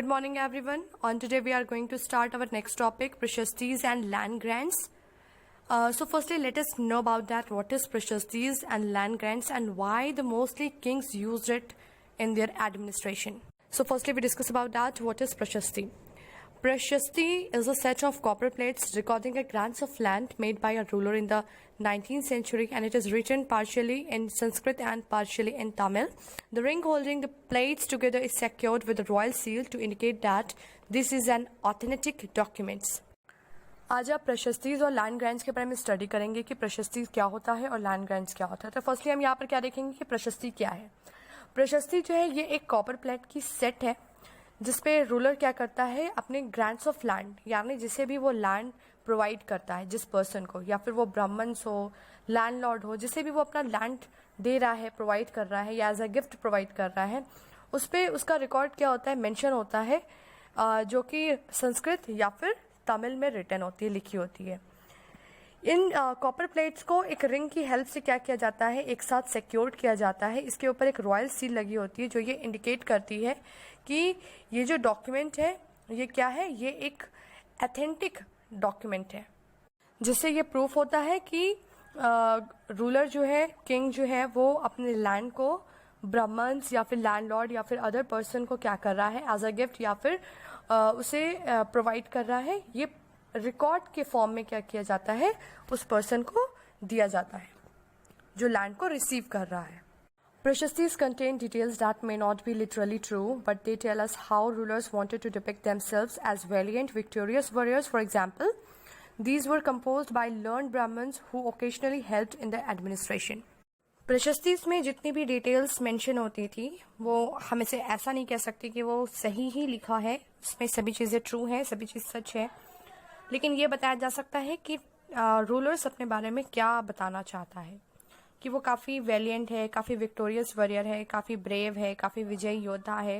Good morning everyone. On today we are going to start our next topic, Prashastis and land grants. So firstly let us know about that, what is Prashastis and land grants and why the mostly kings used it in their administration. So firstly we discuss about that, what is Prashasti. Prashasti is a set of copper plates recording a grants of land made by a ruler in the 19th century, and it is written partially in Sanskrit and partially in Tamil. The ring holding the plates together is secured with a royal seal to indicate that this is an authentic document. आज आप प्रशस्तीज और land grants के बारे में study करेंगे कि प्रशस्ती क्या होता है और लैंड ग्रांट्स क्या होता है। तो फर्स्टली हम यहाँ पर क्या देखेंगे कि प्रशस्ती क्या है। प्रशस्ती जो है ये एक कॉपर प्लेट की सेट है जिसपे रूलर क्या करता है, अपने ग्रांट्स ऑफ लैंड यानी जिसे भी वो लैंड प्रोवाइड करता है जिस पर्सन को, या फिर वो ब्राह्मण्स हो, लैंडलॉर्ड हो, जिसे भी वो अपना लैंड दे रहा है, प्रोवाइड कर रहा है या एज अ गिफ्ट प्रोवाइड कर रहा है, उस पर उसका रिकॉर्ड क्या होता है, मेंशन होता है, जो कि संस्कृत या फिर तमिल में रिटन होती है, लिखी होती है। इन कॉपर प्लेट्स को एक रिंग की हेल्प से क्या किया जाता है, एक साथ सिक्योर्ड किया जाता है। इसके ऊपर एक रॉयल सील लगी होती है जो ये इंडिकेट करती है कि ये जो डॉक्यूमेंट है ये क्या है, ये एक ऑथेंटिक डॉक्यूमेंट है, जिससे ये प्रूफ होता है कि रूलर जो है, किंग जो है, वो अपने लैंड को ब्राह्मण्स या फिर लैंडलॉर्ड या फिर अदर पर्सन को क्या कर रहा है, एज अ गिफ्ट या फिर उसे प्रोवाइड कर रहा है। ये रिकॉर्ड के फॉर्म में क्या किया जाता है, उस पर्सन को दिया जाता है जो लैंड को रिसीव कर रहा है। Prashastis contain details that may not be literally true, but they tell us how rulers wanted to depict themselves as valiant, victorious warriors. For example, these were composed by learned Brahmins who occasionally helped in the administration. प्रशस्तीस में जितनी भी details mention होती थी वो हम इसे ऐसा नहीं कह सकते कि वो सही ही लिखा है, उसमें सभी चीज़ें ट्रू हैं, सभी चीज़ सच है, लेकिन ये बताया जा सकता है कि रूलर्स अपने बारे में क्या बताना चाहता है, कि वो काफ़ी वैलियंट है, काफ़ी विक्टोरियस वॉरियर है, काफ़ी ब्रेव है, काफ़ी विजयी योद्धा है।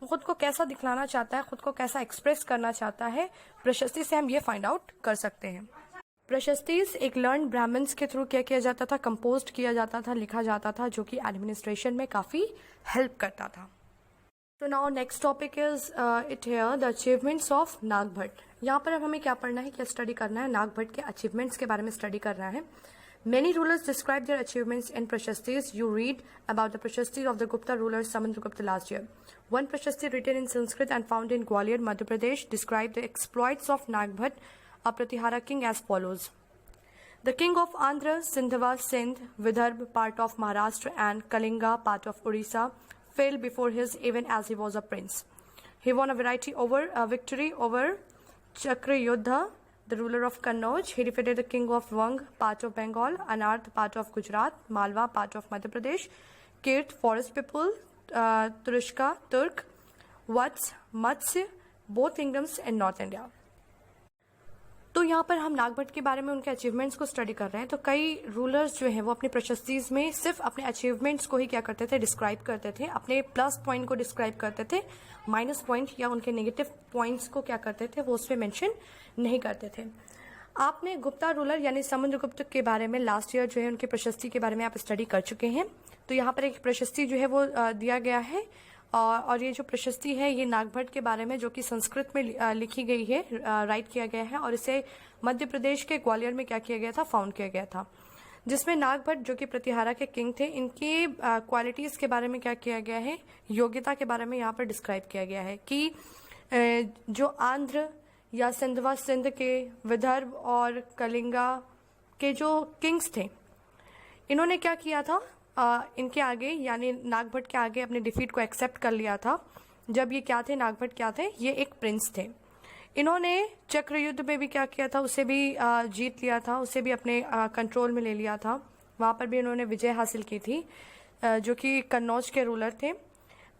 वो खुद को कैसा दिखलाना चाहता है, खुद को कैसा एक्सप्रेस करना चाहता है, प्रशस्ति से हम ये फाइंड आउट कर सकते हैं। प्रशस्तीस एक लर्न ब्राह्मण्स के थ्रू क्या किया जाता था, कंपोज किया जाता था, लिखा जाता था, जो कि एडमिनिस्ट्रेशन में काफ़ी हेल्प करता था। तो now next topic is it here the achievements of Nagabhata. यहाँ पर अब हमें क्या पढ़ना है, क्या स्टडी करना है, नागभट्ट के अचीवमेंट्स के बारे में स्टडी करना है। Many rulers describe their achievements in Prashastis. You read about the Prashastis of the Gupta ruler Samudragupta last year. One Prashasti written in Sanskrit and found in Gwalior, Madhya Pradesh, described the exploits of Nagbhat, a Pratihara king, as follows. The king of Andhra, Sindhava, Sindh, Vidarbha, part of Maharashtra, and Kalinga, part of Orissa, fell before his even as he was a prince. He won a victory over Chakrayuddha, the ruler of Kannauj. He defeated the king of Wang, part of Bengal, Anarth, part of Gujarat, Malwa, part of Madhya Pradesh, Kirt, forest people, Turushka, Turk, Vats, Matsya, both kingdoms in North India. तो यहाँ पर हम नागभट्ट के बारे में उनके achievements को study कर रहे हैं। तो कई रूलर्स जो हैं वो अपनी प्रशस्तीज में सिर्फ अपने अचीवमेंट्स को ही क्या करते थे, डिस्क्राइब करते थे, अपने प्लस पॉइंट को डिस्क्राइब करते थे, माइनस पॉइंट या उनके नेगेटिव पॉइंट्स को क्या करते थे, वो उस पर मेंशन नहीं करते थे। आपने गुप्ता रूलर यानी समुद्रगुप्त के बारे में लास्ट ईयर जो है उनकी प्रशस्ति के बारे में आप स्टडी कर चुके हैं। तो यहाँ पर एक प्रशस्ति जो है वो दिया गया है, और ये जो प्रशस्ति है ये नागभट्ट के बारे में, जो कि संस्कृत में लिखी गई है, राइट किया गया है, और इसे मध्य प्रदेश के ग्वालियर में क्या किया गया था, फाउंड किया गया था, जिसमें नागभट्ट जो कि प्रतिहारा के किंग थे, इनकी क्वालिटीज के बारे में क्या किया गया है, योग्यता के बारे में यहाँ पर डिस्क्राइब किया गया है कि जो आंध्र या सिंधवा, सिंध के, विदर्भ और कलिंगा के जो किंग्स थे, इन्होंने क्या किया था, इनके आगे यानी नागभट्ट के आगे अपने डिफीट को एक्सेप्ट कर लिया था। जब ये क्या थे, नागभट्ट क्या थे, ये एक प्रिंस थे। इन्होंने चक्र युद्ध में भी क्या किया था, उसे भी जीत लिया था, उसे भी अपने कंट्रोल में ले लिया था, वहाँ पर भी इन्होंने विजय हासिल की थी, जो कि कन्नौज के रूलर थे।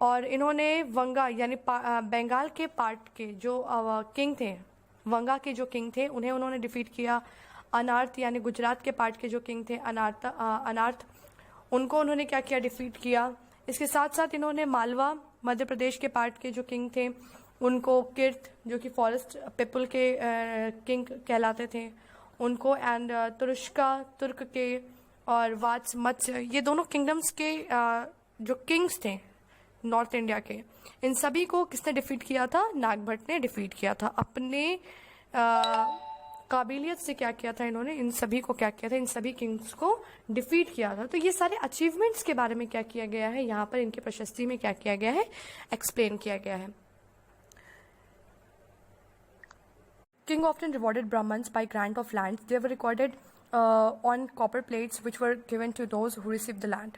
और इन्होंने वंगा यानी बंगाल के पार्ट के जो किंग थे, वंगा के जो किंग थे, उन्हें उन्होंने डिफीट किया। अनार्थ यानी गुजरात के पार्ट के जो किंग थे, अनार्थ, उनको उन्होंने क्या किया, डिफीट किया। इसके साथ साथ इन्होंने मालवा, मध्य प्रदेश के पार्ट के जो किंग थे, उनको, किर्त जो कि फॉरेस्ट पीपल के किंग कहलाते थे, उनको, एंड तुरुष्का, तुर्क के, और वात्स, मत्स्य, ये दोनों किंगडम्स के जो किंग्स थे, नॉर्थ इंडिया के, इन सभी को किसने डिफीट किया था? नागभट्ट ने डिफीट किया था। अपने काबिलियत से क्या किया था इन्होंने? इन सभी को क्या किया था? इन सभी किंग्स को डिफीट किया था। तो ये सारे अचीवमेंट्स के बारे में क्या किया गया है यहाँ पर, इनके प्रशस्ति में क्या किया गया है, एक्सप्लेन किया गया है। King often rewarded Brahmins by grant of lands. They were recorded on copper plates which were given to those who received the land.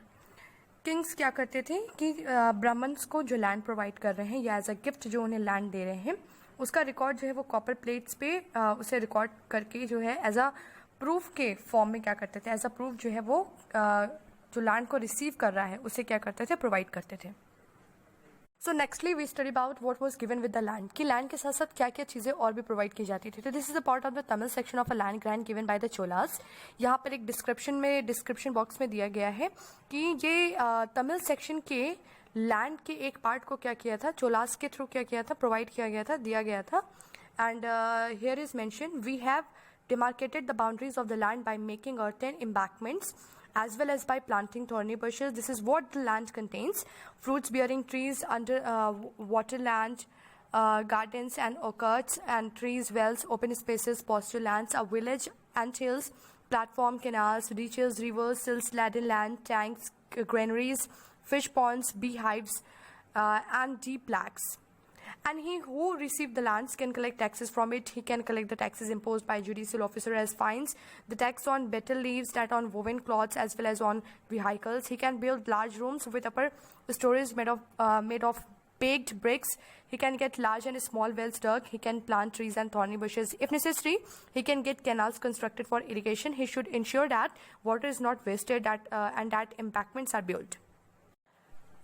Kings क्या करते थे कि ब्राह्मण्स को जो लैंड प्रोवाइड कर रहे हैं या एज अ गिफ्ट जो उन्हें लैंड दे रहे हैं, उसका रिकॉर्ड जो है वो कॉपर प्लेट्स पे उसे रिकॉर्ड करके जो है एज अ प्रूफ के फॉर्म में क्या करते थे, एज अ प्रूफ जो है वो जो लैंड को रिसीव कर रहा है उसे क्या करते थे, प्रोवाइड करते थे। So nextly we study about what was given with the land, कि लैंड के साथ साथ क्या क्या चीज़ें और भी प्रोवाइड की जाती थी। तो this is a part of the Tamil section of a land grant given by the Cholas. यहाँ पर एक डिस्क्रिप्शन बॉक्स में दिया गया है कि ये तमिल सेक्शन के लैंड के एक पार्ट को क्या किया था, चोलास के थ्रू क्या किया था, प्रोवाइड किया गया था, दिया गया था। And here is mention, we have demarcated the boundaries of the land by making earthen embankments as well as by planting thorny bushes. This is what the land contains: fruits bearing trees, under waterland, gardens and orchards and trees, wells, open spaces, pasture lands, a village, ant hills, platform, canals, ditches, rivers, sills, laden land, tanks, granaries, fish ponds, beehives, and deep lakes. And he who received the lands can collect taxes from it. He can collect the taxes imposed by judicial officer as fines, the tax on betel leaves, that on woven cloths, as well as on vehicles. He can build large rooms with upper stories made of baked bricks. He can get large and small wells dug. He can plant trees and thorny bushes. If necessary, he can get canals constructed for irrigation. He should ensure that water is not wasted, and that embankments are built.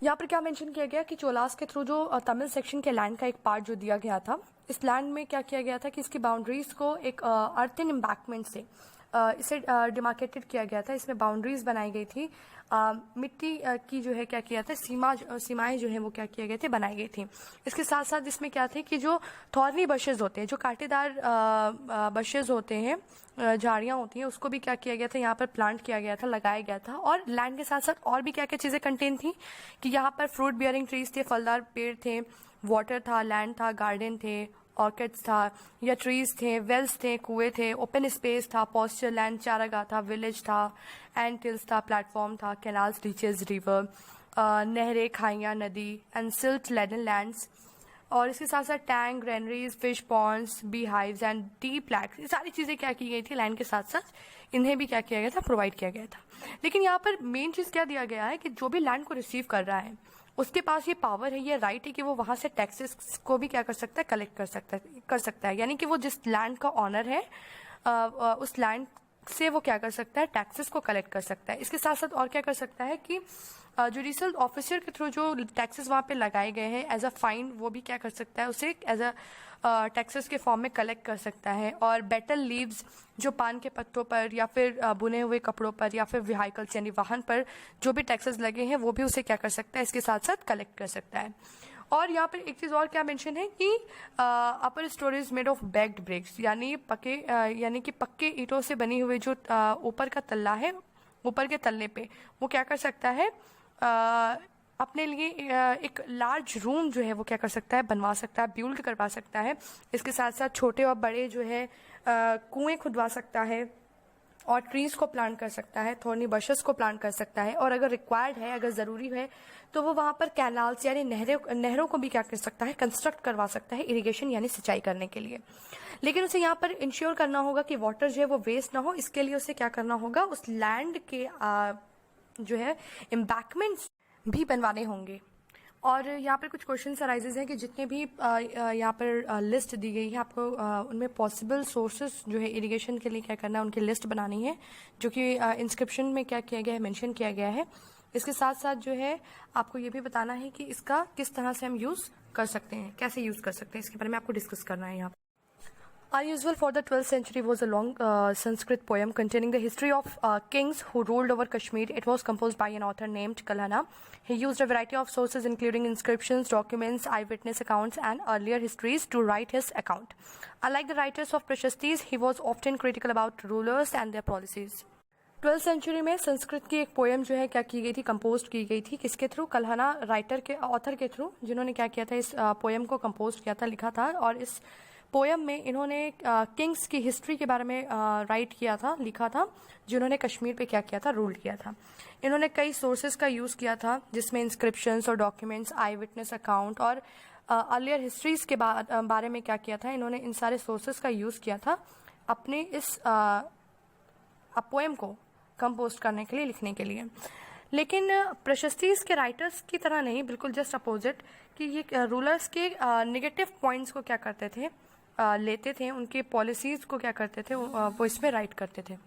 यहाँ पर क्या mention किया गया कि चोलास के through जो Tamil section के land का एक पार्ट जो दिया गया था, इस लैंड में क्या किया गया था कि इसकी बाउंड्रीज को एक अर्थन एम्बैंकमेंट से इसे डिमार्केटेड किया गया था। इसमें बाउंड्रीज बनाई गई थी, मिट्टी की जो है क्या किया था, सीमाएं जो है वो क्या किए गए थे, बनाई गई थी। इसके साथ साथ इसमें क्या थे कि जो थॉर्नी बशेज होते हैं, जो कांटेदार बशेज होते हैं, झाड़ियाँ होती हैं, उसको भी क्या किया गया था, यहाँ पर प्लांट किया गया था, लगाया गया था। और लैंड के साथ साथ और भी क्या क्या चीज़ें कंटेन थी कि यहाँ पर फ्रूट बियरिंग ट्रीज थे, फलदार पेड़ थे, वाटर था, लैंड था, गार्डन थे, ऑर्किड्स था या ट्रीज थे, वेल्स थे, कुएं थे, ओपन स्पेस था, पॉस्चर लैंड, चारागाह था, विलेज था, एंड हिल्स था, प्लेटफॉर्म था, कैनाल्स, बीचेस, रिवर, नहरें, खाइयाँ, नदी, एंड सिल्ट लेडन लैंड्स। और इसके साथ साथ tank, granaries, fish ponds, bee hives and deep lakes, ये सारी चीज़ें क्या की गई थी, लैंड के साथ साथ इन्हें भी क्या किया गया था, प्रोवाइड किया गया था। लेकिन यहाँ पर मेन चीज़ क्या दिया गया है कि जो भी लैंड को रिसीव कर रहा है उसके पास ये पावर है, ये राइट है कि वो वहाँ से टैक्सेस को भी क्या कर सकता है, कलेक्ट कर सकता है। यानी कि वो जिस लैंड का ऑनर है उस लैंड से वो क्या कर सकता है, टैक्सेस को कलेक्ट कर सकता है। इसके साथ साथ और क्या कर सकता है कि जुडिशियल ऑफिसर के थ्रू जो टैक्सेस वहाँ पे लगाए गए हैं एज अ फाइन, वो भी क्या कर सकता है, उसे एज अ टैक्सेस के फॉर्म में कलेक्ट कर सकता है। और बेटल लीव्स, जो पान के पत्तों पर या फिर बुने हुए कपड़ों पर या फिर व्हीकल्स यानी वाहन पर जो भी टैक्सेस लगे हैं वो भी उसे क्या कर सकता है, इसके साथ साथ कलेक्ट कर सकता है। और यहाँ पर एक चीज़ और क्या मेंशन है कि upper storage made of baked bricks, यानी कि पक्के ईंटों से बनी हुई जो ऊपर का तल्ला है, ऊपर के तल्ले पे वो क्या कर सकता है, अपने लिए एक लार्ज रूम जो है वो क्या कर सकता है, बनवा सकता है, बिल्ड करवा सकता है। इसके साथ साथ छोटे और बड़े जो है कुएं खुदवा सकता है और ट्रीज को प्लांट कर सकता है, थॉर्नी बशेस को प्लांट कर सकता है। और अगर रिक्वायर्ड है, अगर ज़रूरी है तो वो वहाँ पर कैनाल्स यानी नहरों को भी क्या कर सकता है, कंस्ट्रक्ट करवा सकता है, इरिगेशन यानी सिंचाई करने के लिए। लेकिन उसे यहाँ पर इंश्योर करना होगा कि वाटर जो है वो वेस्ट ना हो। इसके लिए उसे क्या करना होगा, उस लैंड के जो है एम्बैंकमेंट्स भी बनवाने होंगे। और यहाँ पर कुछ क्वेश्चन अराइजेज हैं कि जितने भी यहाँ पर लिस्ट दी गई है आपको उनमें पॉसिबल सोर्सेज जो है इरिगेशन के लिए क्या करना है, उनकी लिस्ट बनानी है, जो कि इंस्क्रिप्शन में क्या किया गया है, मेंशन किया गया है। इसके साथ साथ जो है आपको ये भी बताना है कि इसका किस तरह से हम यूज़ कर सकते हैं, कैसे यूज़ कर सकते हैं, इसके बारे में आपको डिस्कस करना है यहाँ पर। Unusual for the 12th century was a long Sanskrit poem containing the history of kings who ruled over Kashmir. It was composed by an author named Kalhana. He used a variety of sources including inscriptions, documents, eyewitness accounts and earlier histories to write his account. Unlike the writers of Prashastis, he was often critical about rulers and their policies. 12th century में संस्कृत की एक poem जो है क्या की गई थी, compose की गई थी, किसके थ्रू? कल्हना राइटर के, ऑथर के थ्रू, जिन्होंने क्या किया था, इस पोएम को कंपोज किया था, लिखा था। और इस पोएम में इन्होंने किंग्स की हिस्ट्री के बारे में राइट किया था, लिखा था, जिन्होंने कश्मीर पे क्या किया था, रूल किया था। इन्होंने कई सोर्सेज का यूज़ किया था, जिसमें इंस्क्रिप्शंस और डॉक्यूमेंट्स, आई विटनेस अकाउंट और अर्लियर हिस्ट्रीज के बारे में क्या किया था, इन्होंने इन सारे सोर्सेज का यूज़ किया था अपने इस पोएम को कंपोज करने के लिए, लिखने के लिए। लेकिन प्रशस्तीज के राइटर्स की तरह नहीं, बिल्कुल जस्ट अपोजिट, कि ये रूलर्स के नेगेटिव पॉइंट्स को क्या करते थे, लेते थे, उनके पॉलिसीज को क्या करते थे, वो इसमें राइट करते थे।